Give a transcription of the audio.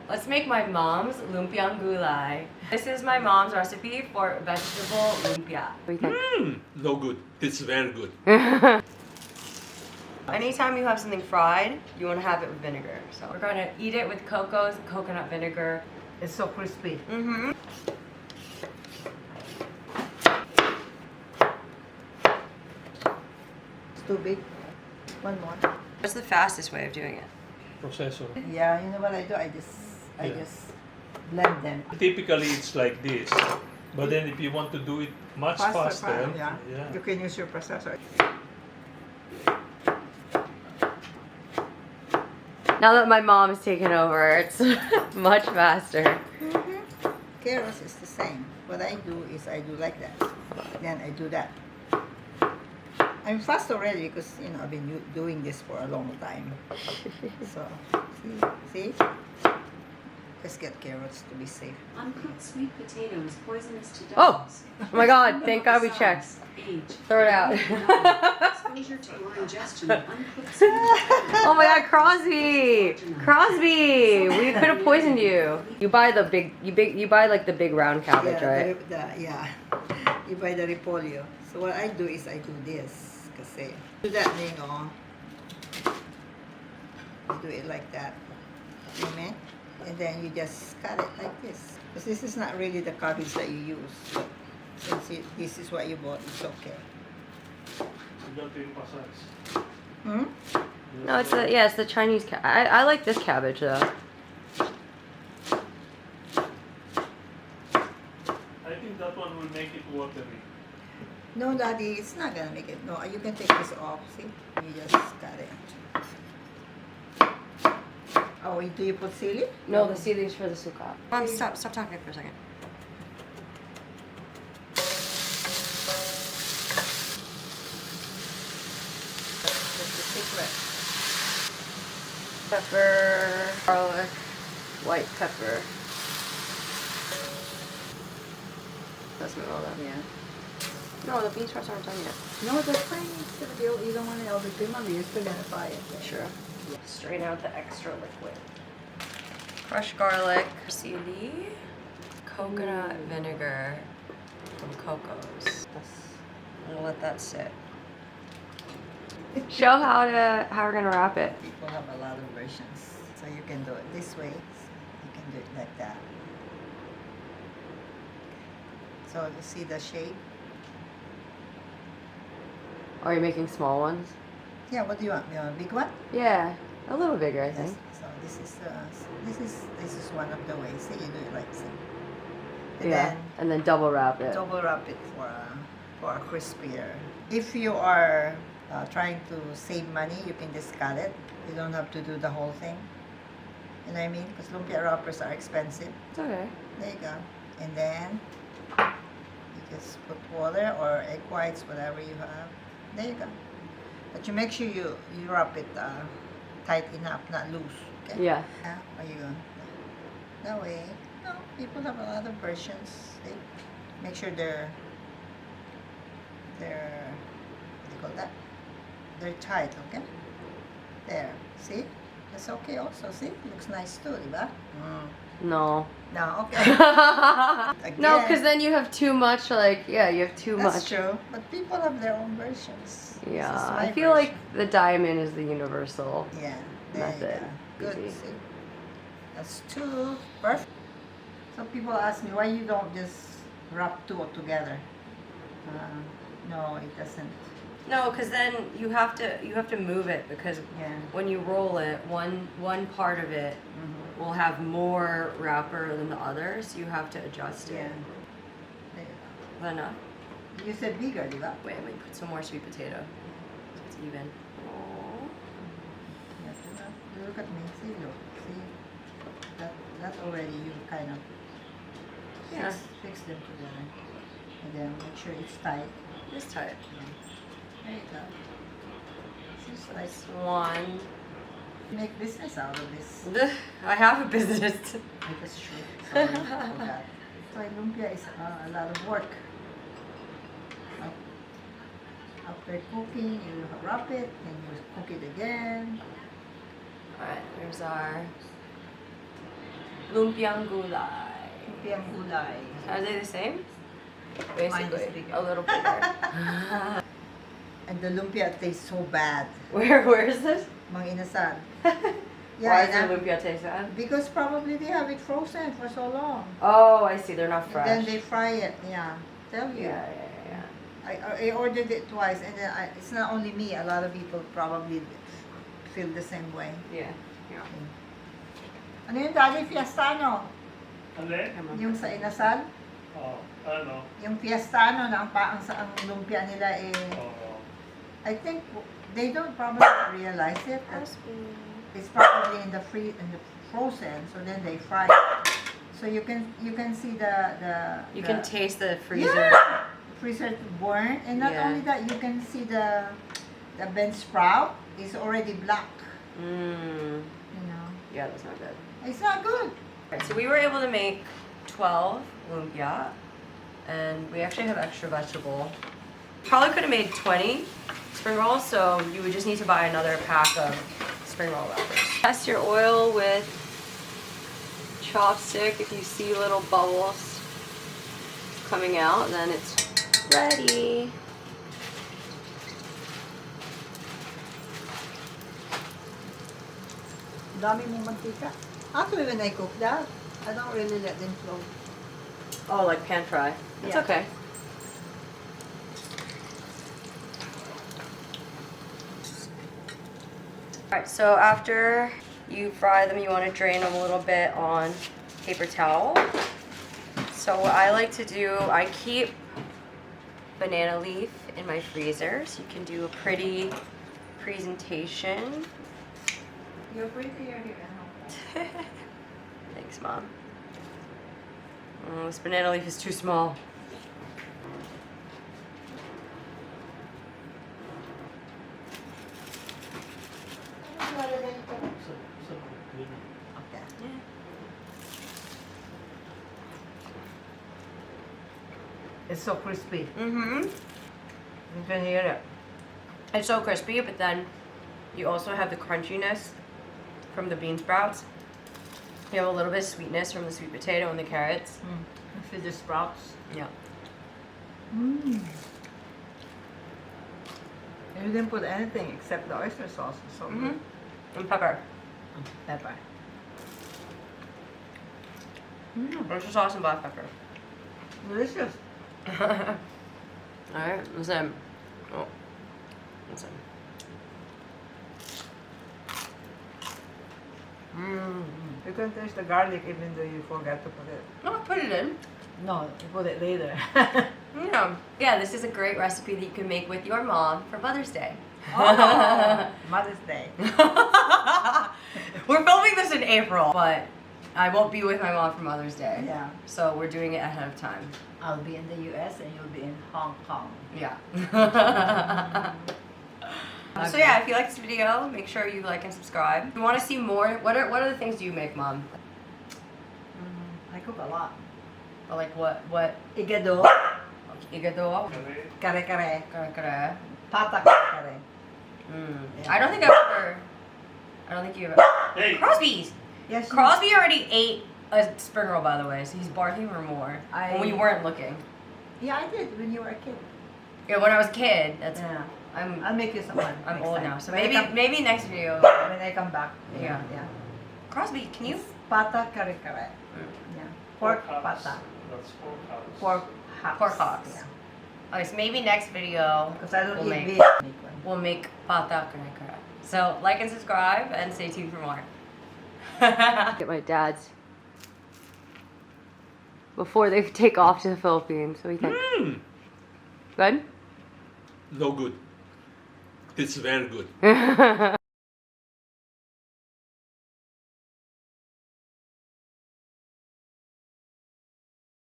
Let's make my mom's Lumpiang Gulay. This is my mom's recipe for vegetable lumpia. What do you think? No good. It's very good. Anytime you have something fried, you want to have it with vinegar. So we're going to eat it with coconut vinegar. It's so crispy. Mm-hmm. It's too big. One more. What's the fastest way of doing it? Processor. Yeah, you know what I do? I just blend them. Typically, it's like this. But then if you want to do it much faster, Yeah. You can use your processor. Now that my mom has taken over, it's much faster. Carrots is the same. What I do is I do like that. Then I do that. I'm fast already because I've been doing this for a long time. So see, just get carrots to be safe. Uncooked sweet potato is poisonous to Oh! dogs. Oh my god, thank god we checked. Age. Throw it out. Exposure to or ingestion of uncooked sweet potato. Oh my god, Crosby! Crosby! We could have poisoned you. You buy the you buy like the big round cabbage, right? You buy the repolyo. So what I do is I do this. Kasi do that do it like that. Amen? And then you just cut it like this. Because this is not really the cabbage that you use. But since this is what you bought, it's okay. No, it's the Chinese I like this cabbage though. I think that one will make it watery. No, Daddy, it's not gonna make it. No, you can take this off. See? You just cut it. Oh, do you put sili? No, the seedlings for the suka. Mom, stop talking for a second. That's the secret. Pepper, garlic, white pepper. That's me all that. Yeah. No, the bean sprouts aren't done yet. No, that's fine. You don't want it all the cream. You're still gonna fry it. Sure. Strain out the extra liquid. Crushed garlic, sili, coconut vinegar from Coco's. I'm gonna let that sit. Show how we're gonna wrap it. People have a lot of versions, so you can do it this way. You can do it like that. So you see the shape. Are you making small ones? Yeah. What do you want? You want a big one? Yeah, a little bigger, I Yes. think. So this is one of the ways. See, you do it like this. And Yeah, then and then double wrap it. double wrap it for a crispier. If you are trying to save money, you can just cut it. You don't have to do the whole thing. You know what I mean? Because lumpia wrappers are expensive. It's okay. There you go. And then you just put water or egg whites, whatever you have. There you go. But you make sure you wrap it tight enough, not loose. Okay? Yeah. Are you going? That way, no, people have a lot of versions. They make sure they're what do you call that? They're tight, okay? There. See? That's okay also. See? Looks nice too, diba? No. No, okay. No, Again, because then you have too much, you have too that's much. true. But people have their own versions. This is Yeah, my I feel like version. the diamond is the universal. Yeah, there method. you go. Good. Easy. See? That's two. Perfect. So people ask me why you don't just wrap two together. No, it doesn't. No, because then you have to move it because Yeah. when you roll it, one part of it will have more wrapper than the other, so you have to adjust Yeah. it. There you Is that enough? go. You said bigger, diba? Wait, let me put some more sweet potato. So it's even. Aww. Yeah, diba? Look at me. See, look. See? That already you kind of Yeah. fix them together. And then make sure it's tight. Just tight. There you go. Seems like This one. make business out of this. I have a business. That's true. Sorry for that. So lumpia is a lot of work. After cooking, you wrap it, and you cook it again. Alright, there's our Lumpiang Gulay. Lumpiang Gulay. Are they the same? Mine is Basically, bigger. a little bigger. And the lumpia tastes so bad. Where is this? Mang inasal. Why Yeah, does the lumpia taste bad? because probably they have it frozen for so long. Oh, I see. They're not And fresh. then they fry it. Yeah, tell you. Yeah. I ordered it twice, and then it's not only me. A lot of people probably feel the same way. Yeah. Ano yung Daddy? Fiestano? Ale? Yung sa inasal? Oh, ano? Yung fiestano na ang lumpia nila eh, Oh. I think they don't probably realize it. That it's probably in the frozen, so then they fry it. So you can see You can taste the freezer. Yeah, freezer burn, and not Yeah. only that, you can see the bent sprout is already black. Mmm. You know, Yeah, that's not good. it's not good. Alright, so we were able to make 12 lumpia, and we actually have extra vegetable. Probably could have made 20 spring rolls, so you would just need to buy another pack of spring roll wrappers. Test your oil with chopstick. If you see little bubbles coming out, then it's ready. Dami mong mantika. Actually, when I cook that, I don't really let them float. Oh, like pan fry. It's Yeah. okay. Alright, so after you fry them, you want to drain them a little bit on paper towel. So what I like to do, I keep banana leaf in my freezer so you can do a pretty presentation. You're pretty here. Thanks, Mom. Oh, this banana leaf is too small. Okay. It's so crispy. Mm-hmm. You can hear it. It's so crispy, but then you also have the crunchiness from the bean sprouts. You have a little bit of sweetness from the sweet potato and the carrots. You see the sprouts? Yeah. Mm. And you didn't put anything except the oyster sauce. It's so Mm-hmm. good. And pepper. Pepper. Oyster sauce and black pepper. Delicious. Alright, listen. Oh. Listen. Mmm. You can taste the garlic even though you forgot to put it. No, put it in. No, you put it later. Yeah. Yeah, this is a great recipe that you can make with your mom for Mother's Day. Oh, Mother's Day. We're filming this in April, but I won't be with my mom for Mother's Day. Yeah. So we're doing it ahead of time. I'll be in the US and you'll be in Hong Kong. Yeah. So yeah, if you like this video, make sure you like and subscribe. If you want to see more, what are the things do you make, Mom? I cook a lot. Or like what? Igado, Igado? kare-kare, Kare-kare. pata kare-kare. I don't think you ever. Hey! Crosby's! Yes, Crosby already ate a spring roll, by the way, so he's barking for more. When we weren't looking. Yeah, I did when you were a kid. Yeah, when I was a kid. That's. Yeah. I'm I'll make you some one. I'm next old time. now, so When I maybe next video. come, when I come back. Yeah. Yeah. Crosby, can you? Pata kare-kare. Yeah. Pork pata. That's pork house. Pork hocks. Pork hocks. Yeah. Okay, so maybe next video Because I don't We'll eat make- beef. we'll make pata kare-kare. So like and subscribe and stay tuned for more. Get my dad's before they take off to the Philippines. So we think good. No good. It's very good.